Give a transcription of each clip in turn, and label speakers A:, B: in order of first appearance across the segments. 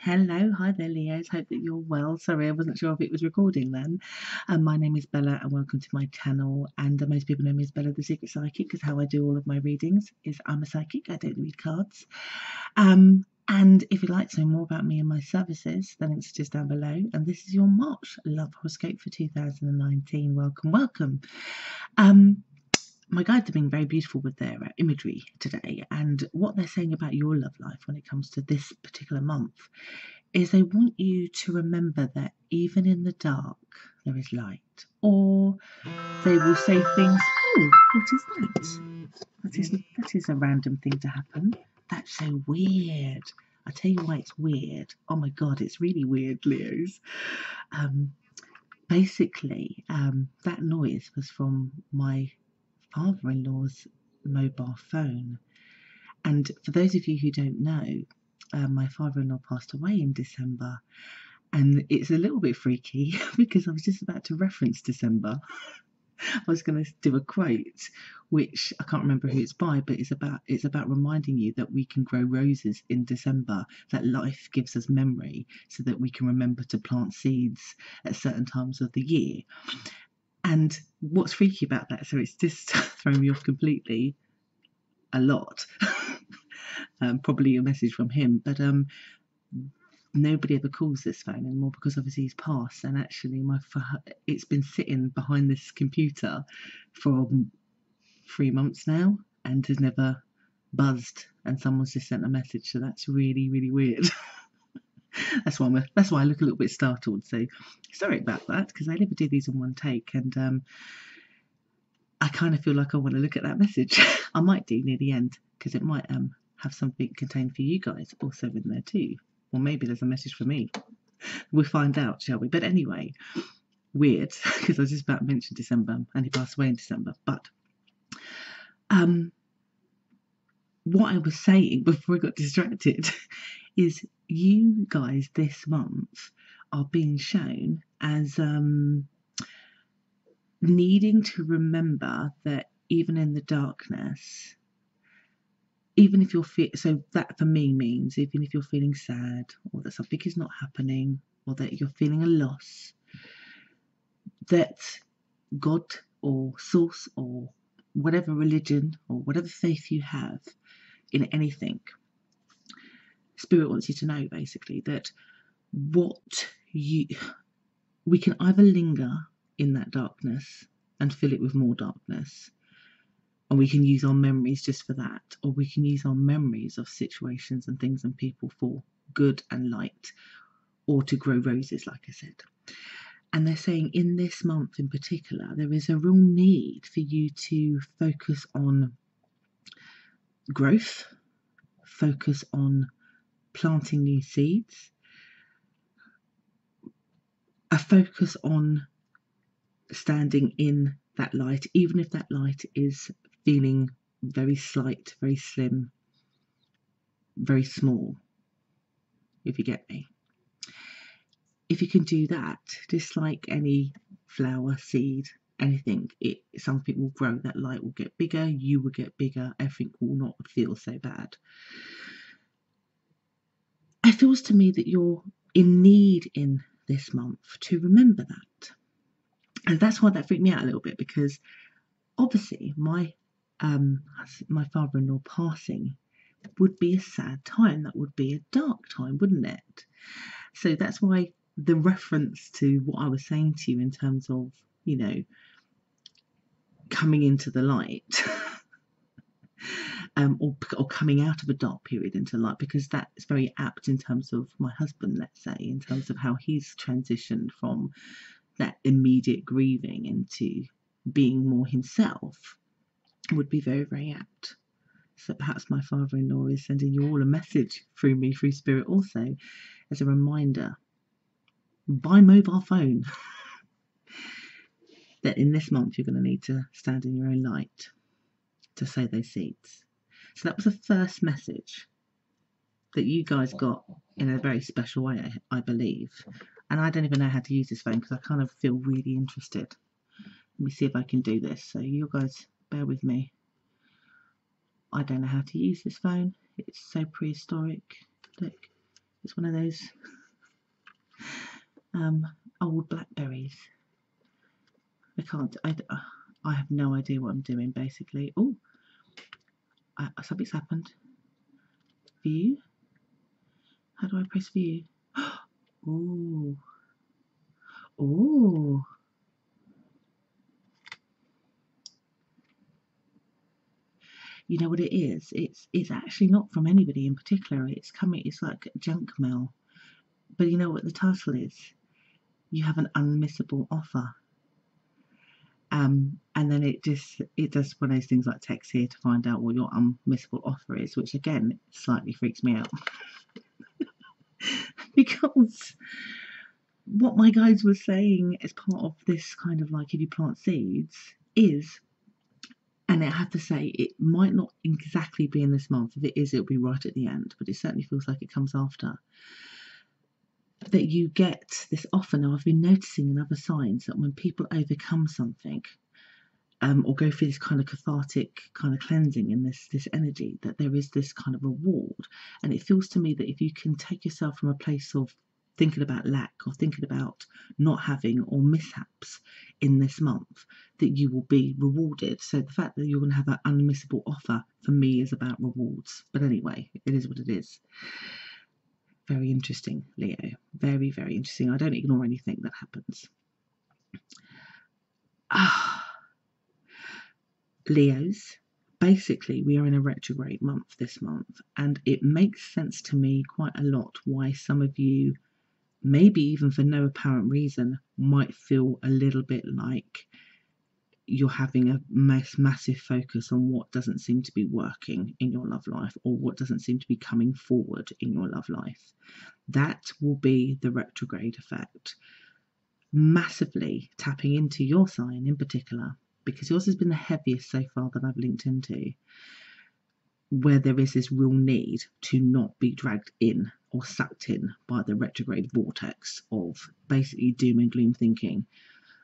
A: Hello, hi there, Leos. Hope that you're well. Sorry, I wasn't sure if it was recording then. My name is Bella, and welcome to my channel. And most people know me as Bella the Secret Psychic, because how I do all of my readings is I'm a psychic. I don't read cards. And if you'd like to know more about me and my services, the links are just down below. And this is your March Love Horoscope for 2019. Welcome, welcome. My guides have been very beautiful with their imagery today, and what they're saying about your love life when it comes to this particular month is they want you to remember that even in the dark there is light. Or they will say things, oh, what is that? That is a random thing to happen. That's so weird. I tell you why it's weird. Oh my god, it's really weird, Leos. Basically, that noise was from my father-in-law's mobile phone. And for those of you who don't know, my father-in-law passed away in December, and it's a little bit freaky because I was just about to reference December. I was going to do a quote, which I can't remember who it's by, but it's about reminding you that we can grow roses in December, that life gives us memory so that we can remember to plant seeds at certain times of the year. And what's freaky about that, so it's just thrown me off completely a lot. Probably a message from him, but nobody ever calls this phone anymore because obviously he's passed. And actually it's been sitting behind this computer for 3 months now and has never buzzed, and someone's just sent a message, so that's really, really weird. That's why I look a little bit startled. So sorry about that, because I never do these in one take, and I kind of feel like I want to look at that message. I might do near the end, because it might have something contained for you guys also in there too. Or maybe there's a message for me. We'll find out, shall we? But anyway, weird, because I was just about to mention December, and he passed away in December. But what I was saying before I got distracted is you guys this month are being shown as needing to remember that even in the darkness, even if you're so that for me means even if you're feeling sad, or that something is not happening, or that you're feeling a loss, that God or source or whatever religion or whatever faith you have in anything, Spirit wants you to know basically that we can either linger in that darkness and fill it with more darkness, and we can use our memories just for that, or we can use our memories of situations and things and people for good and light, or to grow roses, like I said. And they're saying in this month in particular, there is a real need for you to focus on growth, focus on planting new seeds, a focus on standing in that light, even if that light is feeling very slight, very slim, very small, if you get me. If you can do that, just like any flower, seed, anything, something will grow, that light will get bigger, you will get bigger, everything will not feel so bad. It feels to me that you're in need in this month to remember that. And that's why that freaked me out a little bit, because obviously my father-in-law passing would be a sad time. That would be a dark time, wouldn't it? So that's why the reference to what I was saying to you in terms of, you know, coming into the light or coming out of a dark period into light, because that's very apt in terms of my husband, let's say, in terms of how he's transitioned from that immediate grieving into being more himself, would be very, very apt. So perhaps my father-in-law is sending you all a message through me, through Spirit also, as a reminder by mobile phone that in this month you're going to need to stand in your own light to sow those seeds. So that was the first message that you guys got in a very special way, I believe. And I don't even know how to use this phone because I kind of feel really interested. Let me see if I can do this. So you guys bear with me. I don't know how to use this phone. It's so prehistoric. Look, It's one of those old blackberries. I have no idea what I'm doing, basically. Oh, something's happened. View? How do I press view? Oh. Oh. You know what it is? It's actually not from anybody in particular. It's like junk mail. But you know what the title is? You have an unmissable offer. And then it does one of those things like text here to find out what your unmissable offer is, which again slightly freaks me out. Because what my guides were saying as part of this kind of like if you plant seeds is, and I have to say it might not exactly be in this month. If it is, it'll be right at the end, but it certainly feels like it comes after. That you get this offer. Now, I've been noticing in other signs that when people overcome something, or go through this kind of cathartic kind of cleansing in this energy, that there is this kind of reward. And it feels to me that if you can take yourself from a place of thinking about lack or thinking about not having or mishaps in this month, that you will be rewarded. So the fact that you're going to have an unmissable offer for me is about rewards. But anyway, it is what it is. Very interesting, Leo. Very, very interesting. I don't ignore anything that happens. Leos, basically we are in a retrograde month this month, and it makes sense to me quite a lot why some of you, maybe even for no apparent reason, might feel a little bit like you're having a massive focus on what doesn't seem to be working in your love life, or what doesn't seem to be coming forward in your love life. That will be the retrograde effect, massively tapping into your sign in particular, because yours has been the heaviest so far that I've linked into, where there is this real need to not be dragged in or sucked in by the retrograde vortex of basically doom and gloom thinking,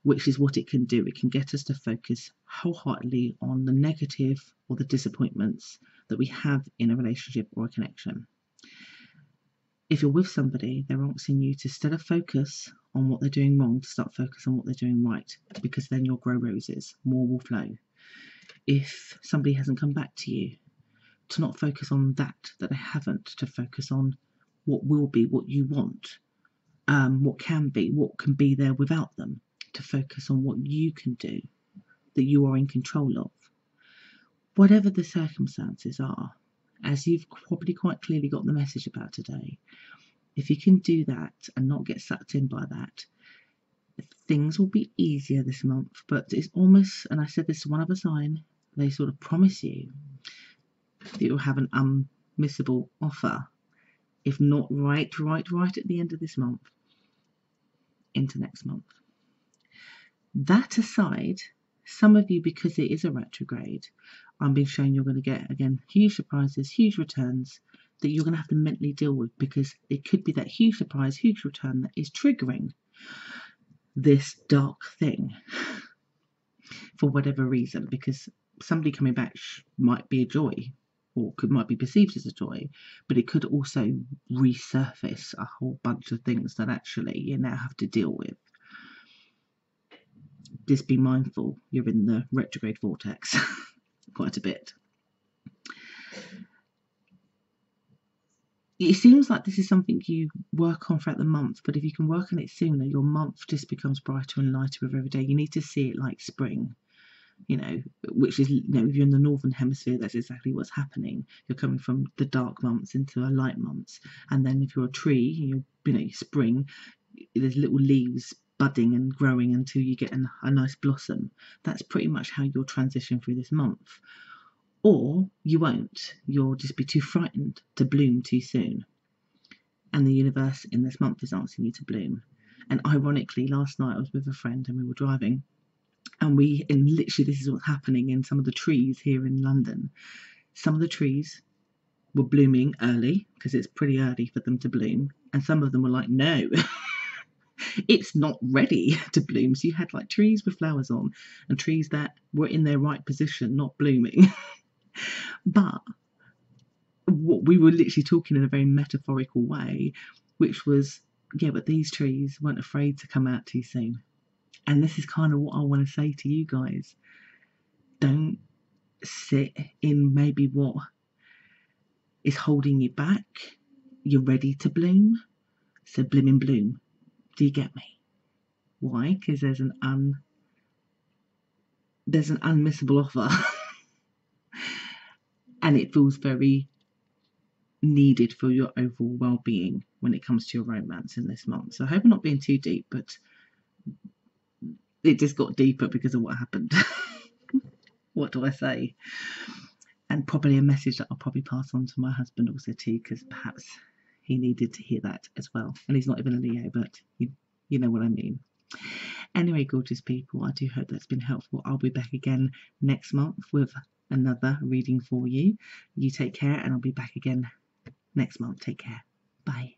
A: which is what it can do. It can get us to focus wholeheartedly on the negative or the disappointments that we have in a relationship or a connection. If you're with somebody, they're asking you to, instead of focus on what they're doing wrong, to start focus on what they're doing right, because then you'll grow roses, more will flow. If somebody hasn't come back to you, to not focus on that they haven't, to focus on what will be, what you want, what can be, what can be there without them, to focus on what you can do, that you are in control of. Whatever the circumstances are, as you've probably quite clearly got the message about today, if you can do that and not get sucked in by that, things will be easier this month. But it's almost, and I said this to one other sign, they sort of promise you that you'll have an unmissable offer, if not right at the end of this month, into next month. That aside, some of you, because it is a retrograde, I'm being shown you're going to get, again, huge surprises, huge returns that you're going to have to mentally deal with, because it could be that huge surprise, huge return that is triggering this dark thing for whatever reason, because somebody coming back might be a joy, or might be perceived as a joy, but it could also resurface a whole bunch of things that actually you now have to deal with. Just be mindful, you're in the retrograde vortex quite a bit. It seems like this is something you work on throughout the month, but if you can work on it sooner, your month just becomes brighter and lighter with every day. You need to see it like spring, which is, if you're in the northern hemisphere, that's exactly what's happening. You're coming from the dark months into a light months, and then if you're a tree, spring, there's little leaves budding and growing until you get a nice blossom. That's pretty much how you'll transition through this month. Or you won't. You'll just be too frightened to bloom too soon. And the universe in this month is asking you to bloom. And ironically, last night I was with a friend and we were driving, and literally this is what's happening in some of the trees here in London. Some of the trees were blooming early, because it's pretty early for them to bloom. And some of them were like, no, it's not ready to bloom. So you had like trees with flowers on and trees that were in their right position, not blooming. But we were literally talking in a very metaphorical way, which was, yeah, but these trees weren't afraid to come out too soon. And this is kind of what I want to say to you guys. Don't sit in maybe what is holding you back. You're ready to bloom, so Bloomin' bloom. Do you get me? Why? Because there's an unmissable offer and it feels very needed for your overall well-being when it comes to your romance in this month. So I hope I'm not being too deep, but it just got deeper because of what happened. What do I say? And probably a message that I'll probably pass on to my husband also too, because perhaps he needed to hear that as well. And he's not even a Leo, but you know what I mean. Anyway, gorgeous people, I do hope that's been helpful. I'll be back again next month with another reading for you. You take care, and I'll be back again next month. Take care. Bye.